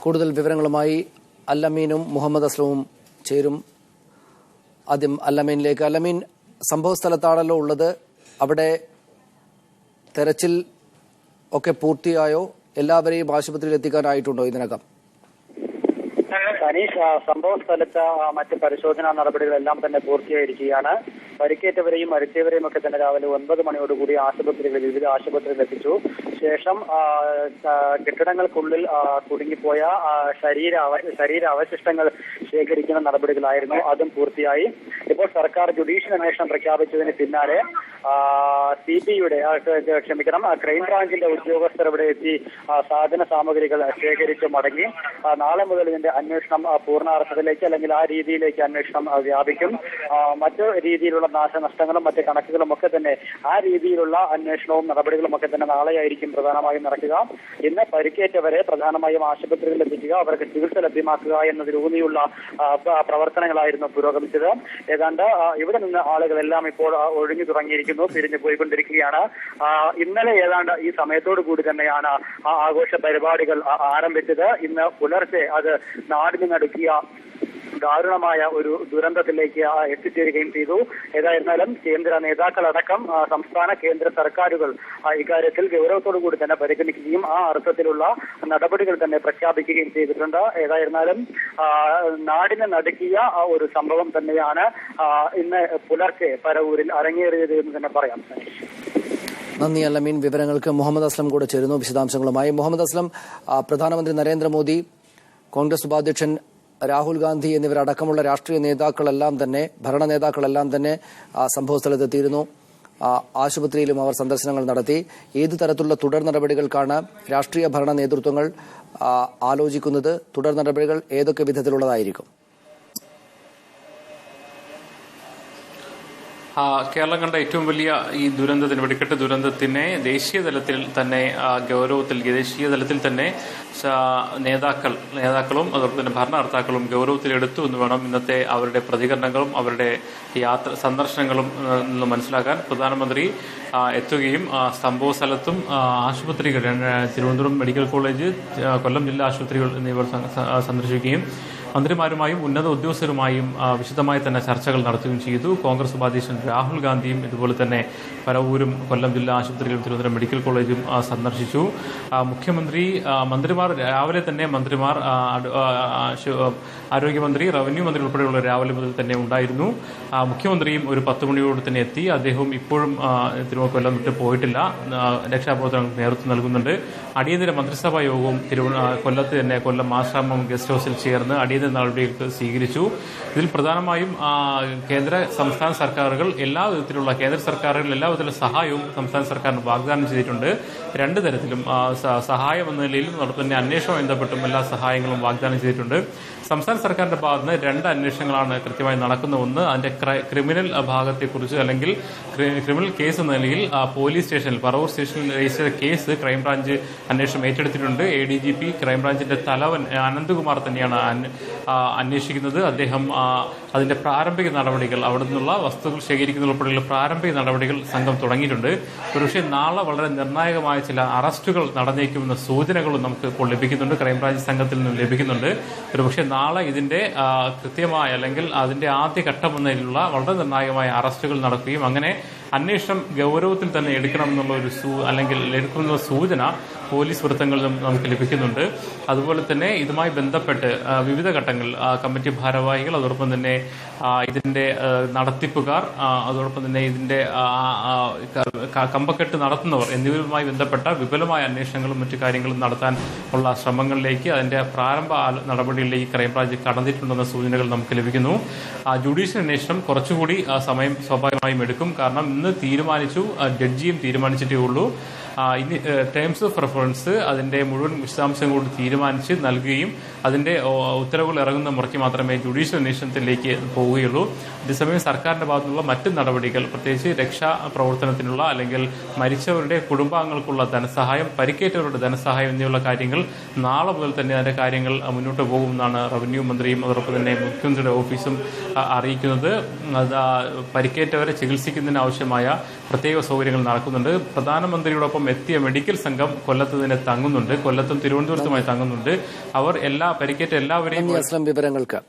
കൂടുതൽ വിവരങ്ങളുമായി അല്ലമീനും മുഹമ്മദ് അസ്ലമും ചേരും. ആദ്യം അല്ലമീനിലേക്ക്. അല്ലമീൻ, സംഭവ സ്ഥലത്താണല്ലോ ഉള്ളത്. അവിടെ തെരച്ചിൽ ഒക്കെ പൂർത്തിയായോ? എല്ലാവരെയും ആശുപത്രിയിൽ എത്തിക്കാനായിട്ടുണ്ടോ ഇതിനകം? സനീഷ്, സംഭവ സ്ഥലത്ത് മറ്റ് പരിശോധനാ നടപടികളെല്ലാം തന്നെ പൂർത്തിയായിരിക്കുകയാണ്. പരിക്കേറ്റവരെയും മരിച്ചവരെയും ഒക്കെ തന്നെ രാവിലെ 9 മണിയോടുകൂടി വിവിധ ആശുപത്രികളിൽ എത്തിച്ചു. ശേഷം കെട്ടിടങ്ങൾക്കുള്ളിൽ കുടുങ്ങിപ്പോയ ശരീരാവശിഷ്ടങ്ങൾ ശേഖരിക്കുന്ന നടപടികളായിരുന്നു. അതും പൂർത്തിയായി. ഇപ്പോൾ സർക്കാർ ജുഡീഷ്യൽ അന്വേഷണം പ്രഖ്യാപിച്ചതിന് പിന്നാലെ ക്രൈംബ്രാഞ്ചിന്റെ ഉദ്യോഗസ്ഥർ ഇവിടെ എത്തി സാധന സാമഗ്രികൾ ശേഖരിച്ച് മടങ്ങി. നാളെ മുതൽ ഇതിന്റെ അന്വേഷണം പൂർണ്ണാർത്ഥത്തിലേക്ക് അല്ലെങ്കിൽ ആ രീതിയിലേക്ക് അന്വേഷണം വ്യാപിക്കും. മറ്റു രീതിയിലുള്ള നാശനഷ്ടങ്ങളും മറ്റ് കണക്കുകളും ഒക്കെ തന്നെ ആ രീതിയിലുള്ള അന്വേഷണവും നടപടികളും ഒക്കെ തന്നെ നാളെയായിരിക്കും പ്രധാനമായും നടക്കുക. ഇന്ന് പരിക്കേറ്റവരെ പ്രധാനമായും ആശുപത്രികളിൽ എത്തിക്കുക, അവർക്ക് ചികിത്സ ലഭ്യമാക്കുക എന്നതിലൂന്നിയുള്ള പ്രവർത്തനങ്ങളായിരുന്നു പുരോഗമിച്ചത്. ഏതാണ്ട് ഇവിടെ നിന്ന് ആളുകളെല്ലാം ഇപ്പോൾ ഒഴിഞ്ഞു തുടങ്ങിയിരിക്കുന്നു, പിരിഞ്ഞു പോയിക്കൊണ്ടിരിക്കുകയാണ്. ഇന്നലെ ഏതാണ്ട് ഈ സമയത്തോടു കൂടി തന്നെയാണ് ആ ആഘോഷ പരിപാടികൾ ആരംഭിച്ചത്. ഇന്ന് പുലർച്ചെ അത് നാടിന് നടുക്കിയ ദാരുണമായ ഒരു ദുരന്തത്തിലേക്ക് എത്തിച്ചേരുകയും ചെയ്തു. ഏതായിരുന്നാലും കേന്ദ്ര നേതാക്കളടക്കം സംസ്ഥാന കേന്ദ്ര സർക്കാരുകൾ ഇക്കാര്യത്തിൽ ഗൗരവത്തോടു കൂടി തന്നെ പരിഗണിക്കുകയും ആ അർത്ഥത്തിലുള്ള നടപടികൾ തന്നെ പ്രഖ്യാപിക്കുകയും ചെയ്തിട്ടുണ്ട്. ഏതായിരുന്നാലും നാടിനെ നടുക്കിയ ഒരു സംഭവം തന്നെയാണ് ഇന്ന് പുലർച്ചെ പരവൂരിൽ അരങ്ങേറിയത് എന്ന് തന്നെ പറയാം. നന്ദി അല്ലമീൻ. വിവരങ്ങൾക്ക് മുഹമ്മദ് അസ്ലം കൂടെ ചേരുന്നു വിശദാംശങ്ങളുമായി. മുഹമ്മദ് അസ്ലം, പ്രധാനമന്ത്രി നരേന്ദ്രമോദി, കോൺഗ്രസ് ഉപാധ്യക്ഷൻ രാഹുൽ ഗാന്ധി എന്നിവരടക്കമുള്ള രാഷ്ട്രീയ നേതാക്കളെല്ലാം തന്നെ, ഭരണ നേതാക്കളെല്ലാം തന്നെ സംഭവസ്ഥലത്തെത്തിയിരുന്നു. ആശുപത്രിയിലും അവർ സന്ദർശനങ്ങൾ നടത്തി. ഏത് തരത്തിലുള്ള തുടർ നടപടികൾക്കാണ് രാഷ്ട്രീയ ഭരണ നേതൃത്വങ്ങൾ ആലോചിക്കുന്നത്? തുടർ നടപടികൾ ഏതൊക്കെ വിധത്തിലുള്ളതായിരിക്കും? കേരളം കണ്ട ഏറ്റവും വലിയ ഈ ദുരന്തത്തിന്, വെടിക്കെട്ട് ദുരന്തത്തിനെ ദേശീയ തലത്തിൽ തന്നെ ദേശീയ തലത്തിൽ തന്നെ നേതാക്കളും അതോടൊപ്പം തന്നെ ഭരണകർത്താക്കളും ഗൗരവത്തിലെടുത്തു എന്ന് വേണം ഇന്നത്തെ അവരുടെ പ്രതികരണങ്ങളും അവരുടെ സന്ദർശനങ്ങളും മനസ്സിലാക്കാൻ. പ്രധാനമന്ത്രി എത്തുകയും സംഭവ സ്ഥലത്തും ആശുപത്രികൾ, തിരുവനന്തപുരം മെഡിക്കൽ കോളേജ്, കൊല്ലം ജില്ലാ ആശുപത്രികൾ എന്നിവർ സന്ദർശിക്കുകയും മന്ത്രിമാരുമായും ഉന്നത ഉദ്യോഗസ്ഥരുമായും വിശദമായി തന്നെ ചർച്ചകൾ നടത്തുകയും ചെയ്തു. കോൺഗ്രസ് ഉപാധ്യക്ഷൻ രാഹുൽ ഗാന്ധിയും ഇതുപോലെ തന്നെ പരവൂരും കൊല്ലം ജില്ലാ ആശുപത്രിയിലും തിരുവനന്തപുരം മെഡിക്കൽ കോളേജും സന്ദർശിച്ചു. മന്ത്രിമാർ രാവിലെ തന്നെ ആരോഗ്യമന്ത്രി, റവന്യൂ മന്ത്രി ഉൾപ്പെടെയുള്ള രാവിലെ മുതൽ തന്നെ ഉണ്ടായിരുന്നു. മുഖ്യമന്ത്രിയും ഒരു 10 മണിയോട് തന്നെ എത്തി. അദ്ദേഹം ഇപ്പോഴും കൊല്ലം വിട്ട് പോയിട്ടില്ല, രക്ഷാപ്രവർത്തനങ്ങൾക്ക് നേതൃത്വം നൽകുന്നുണ്ട്. അടിയന്തര മന്ത്രിസഭാ യോഗവും കൊല്ലത്ത് തന്നെ കൊല്ലം ആശ്രമം ഗസ്റ്റ് ഹൌസിൽ ചേർന്ന് അടിയന്തര നടപടികൾ സ്വീകരിച്ചു. ഇതിൽ പ്രധാനമായും സംസ്ഥാന സർക്കാരുകൾ കേന്ദ്ര സർക്കാരുകൾ എല്ലാവിധത്തിലുള്ള സഹായവും സംസ്ഥാന സർക്കാരിന് വാഗ്ദാനം ചെയ്തിട്ടുണ്ട്. 2 തരത്തിലും സഹായം എന്ന നിലയിലും അതോടൊപ്പം തന്നെ അന്വേഷണം ബന്ധപ്പെട്ടും എല്ലാ സഹായങ്ങളും വാഗ്ദാനം ചെയ്തിട്ടുണ്ട്. സംസ്ഥാന സർക്കാരിന്റെ ഭാഗത്ത് നിന്ന് 2 അന്വേഷണങ്ങളാണ് കൃത്യമായി നടക്കുന്ന. ഒന്ന്, അതിന്റെ ക്രിമിനൽ ഭാഗത്തെക്കുറിച്ച് അല്ലെങ്കിൽ ക്രിമിനൽ കേസ് എന്ന നിലയിൽ പോലീസ് സ്റ്റേഷനിൽ, പറവൂർ സ്റ്റേഷനിൽ രജിസ്റ്റർ ചെയ്ത കേസ് ക്രൈംബ്രാഞ്ച് അന്വേഷണം ഏറ്റെടുത്തിട്ടുണ്ട്. ADGP ക്രൈംബ്രാഞ്ചിന്റെ തലവൻ അനന്ത്കുമാർ തന്നെയാണ് അന്വേഷിക്കുന്നത്. അദ്ദേഹം അതിന്റെ പ്രാരംഭിക നടപടികൾ, അവിടെ നിന്നുള്ള വസ്തുക്കൾ ശേഖരിക്കുന്ന ഉൾപ്പെടെയുള്ള പ്രാരംഭിക നടപടികൾ സംഘം തുടങ്ങിയിട്ടുണ്ട്. ഒരുപക്ഷെ നാളെ വളരെ നിർണായകമായ ചില അറസ്റ്റുകൾ നടന്നേക്കുമെന്ന സൂചനകളും നമുക്ക് ഇപ്പോൾ ലഭിക്കുന്നുണ്ട്, ക്രൈംബ്രാഞ്ച് സംഘത്തിൽ നിന്നും ലഭിക്കുന്നുണ്ട്. ഒരുപക്ഷെ നാളെ ഇതിന്റെ കൃത്യമായ അല്ലെങ്കിൽ അതിന്റെ ആദ്യഘട്ടം എന്നതിലുള്ള വളരെ നിർണായകമായ അറസ്റ്റുകൾ നടക്കുകയും അങ്ങനെ അന്വേഷണം ഗൗരവത്തിൽ തന്നെ എടുക്കണമെന്നുള്ള അല്ലെങ്കിൽ എടുക്കുന്ന സൂചന പോലീസ് വൃത്തങ്ങളിലും നമുക്ക് ലഭിക്കുന്നുണ്ട്. അതുപോലെ തന്നെ ഇതുമായി ബന്ധപ്പെട്ട് വിവിധ ഘട്ടങ്ങളിൽ കമ്മിറ്റി ഭാരവാഹികൾ, അതോടൊപ്പം തന്നെ ഇതിന്റെ നടത്തിപ്പുകാർ, അതോടൊപ്പം തന്നെ ഇതിന്റെ കമ്പക്കെട്ട് നടത്തുന്നവർ എന്നിവരുമായി ബന്ധപ്പെട്ട വിപുലമായ അന്വേഷണങ്ങളും മറ്റു കാര്യങ്ങളും നടത്താൻ ഉള്ള ശ്രമങ്ങളിലേക്ക്, അതിന്റെ പ്രാരംഭ നടപടികളിലേക്ക് ക്രൈംബ്രാഞ്ച് കടന്നിട്ടുണ്ടെന്ന സൂചനകൾ നമുക്ക് ലഭിക്കുന്നു. ജുഡീഷ്യൽ അന്വേഷണം കുറച്ചുകൂടി സമയം സ്വാഭാവികമായും എടുക്കും. കാരണം ഇന്ന് ജഡ്ജിയും തീരുമാനിച്ചിട്ടേ ഉള്ളൂ. ഇനി ടേംസ് ഓഫ് റെഫറൻസ് അതിന്റെ മുഴുവൻ വിശദാംശം കൂടി തീരുമാനിച്ച് നൽകുകയും അതിന്റെ ഉത്തരവുകൾ ഇറങ്ങുന്ന മുറയ്ക്ക് മാത്രമേ ജുഡീഷ്യൽ അന്വേഷണത്തിലേക്ക് പോവുകയുള്ളൂ. അതേസമയം സർക്കാരിന്റെ ഭാഗത്തുനിന്നുള്ള മറ്റ് നടപടികൾ, പ്രത്യേകിച്ച് രക്ഷാ പ്രവർത്തനത്തിനുള്ള അല്ലെങ്കിൽ മരിച്ചവരുടെ കുടുംബാംഗങ്ങൾക്കുള്ള ധനസഹായം, പരിക്കേറ്റവരുടെ ധനസഹായം എന്നിവയുള്ള കാര്യങ്ങൾ നാളെ മുതൽ തന്നെ അതിന്റെ കാര്യങ്ങൾ മുന്നോട്ട് പോകുമെന്നാണ് റവന്യൂ മന്ത്രിയും അതോടൊപ്പം തന്നെ മുഖ്യമന്ത്രിയുടെ ഓഫീസും അറിയിക്കുന്നത്. പരിക്കേറ്റവരെ ചികിത്സിക്കുന്നതിന് ആവശ്യമായ പ്രത്യേക സൗകര്യങ്ങൾ നടക്കുന്നുണ്ട്. പ്രധാനമന്ത്രിയോടൊപ്പം എത്തിയ മെഡിക്കൽ സംഘം കൊല്ലത്ത് തന്നെ തങ്ങുന്നുണ്ട്. കൊല്ലത്തും തിരുവനന്തപുരത്തുമായി തങ്ങുന്നുണ്ട്. അവർ പരിക്കേറ്റ എല്ലാവരെയും വിവരങ്ങൾക്ക്